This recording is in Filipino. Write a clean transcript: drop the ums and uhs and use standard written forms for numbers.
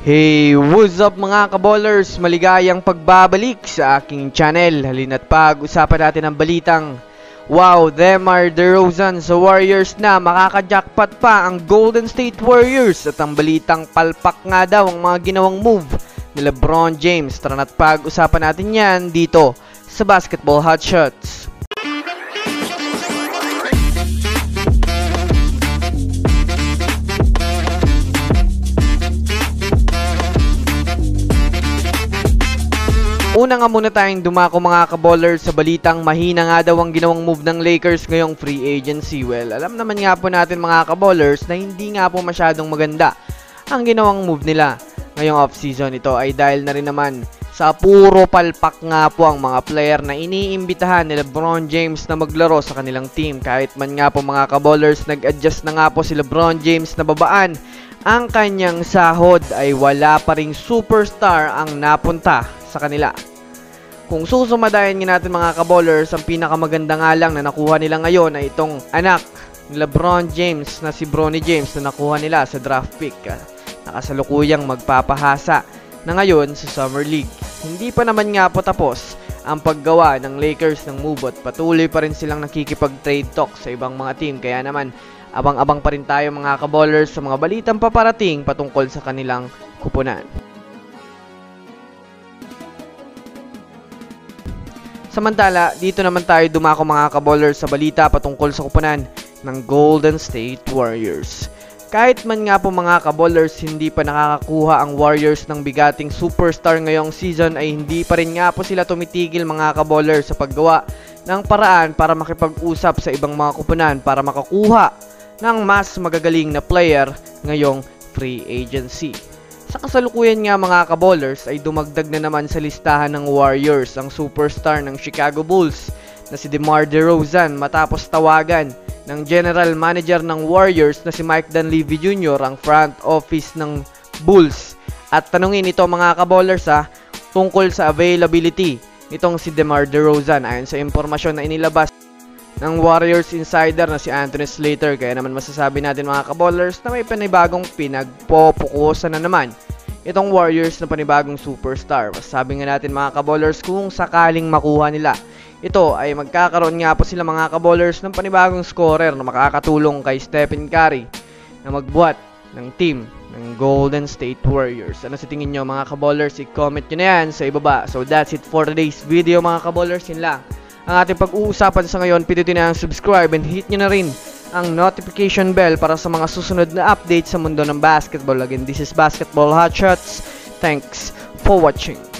Hey, what's up mga kaballers? Maligayang pagbabalik sa aking channel. Halina't pag-usapan natin ang balitang wow, DeMar DeRozan sa Warriors na, makaka-jackpot pa ang Golden State Warriors. At ang balitang palpak nga daw ang mga ginawang move ni LeBron James. Tara na't pag-usapan natin yan dito sa Basketball Hotshots. Una nga muna tayong dumako mga kaballers sa balitang mahina nga daw ang ginawang move ng Lakers ngayong free agency. Well, alam naman nga po natin mga kaballers na hindi nga po masyadong maganda ang ginawang move nila ngayong off-season. Ito ay dahil na rin naman sa puro palpak nga po ang mga player na iniimbitahan ni LeBron James na maglaro sa kanilang team. Kahit man nga po mga kaballers, nag-adjust na nga po si LeBron James na babaan ang kanyang sahod, ay wala pa ring superstar ang napunta sa kanila. Kung susumadayan nga natin mga kaballers, ang pinakamaganda nga lang na nakuha nila ngayon ay itong anak ni LeBron James na si Bronny James na nakuha nila sa draft pick. Nakasalukuyang magpapahasa na ngayon sa Summer League. Hindi pa naman nga po tapos ang paggawa ng Lakers ng move at patuloy pa rin silang nakikipag-trade talk sa ibang mga team. Kaya naman abang-abang pa rin tayo mga kaballers sa mga balitang paparating patungkol sa kanilang kupunan. Samantala, dito naman tayo dumako mga kaballers sa balita patungkol sa kupunan ng Golden State Warriors. Kahit man nga po mga kaballers hindi pa nakakakuha ang Warriors ng bigating superstar ngayong season, ay hindi pa rin nga po sila tumitigil mga kaballers sa paggawa ng paraan para makipag-usap sa ibang mga kupunan para makakuha ng mas magagaling na player ngayong free agency. Sa kasalukuyan nga mga kaballers ay dumagdag na naman sa listahan ng Warriors ang superstar ng Chicago Bulls na si DeMar DeRozan matapos tawagan ng general manager ng Warriors na si Mike Dunleavy Jr. ang front office ng Bulls at tanungin ito mga kaballers tungkol sa availability nitong si DeMar DeRozan. Ayon sa impormasyon na inilabas ng Warriors insider na si Anthony Slater, kaya naman masasabi natin mga kaballers na may panibagong pinagpopukusan na naman itong Warriors na panibagong superstar. Masasabi nga natin mga kaballers kung sakaling makuha nila ito ay magkakaroon nga po sila mga kaballers ng panibagong scorer na makakatulong kay Stephen Curry na magbuhat ng team ng Golden State Warriors. Ano sa tingin nyo mga kaballers? I-comment nyo na yan sa ibaba. So that's it for today's video mga kaballers. Yun lang ang ating pag-uusapan sa ngayon. Pindutin na ang subscribe and hit nyo na rin ang notification bell para sa mga susunod na updates sa mundo ng basketball. Again, this is Basketball Hotshots. Thanks for watching.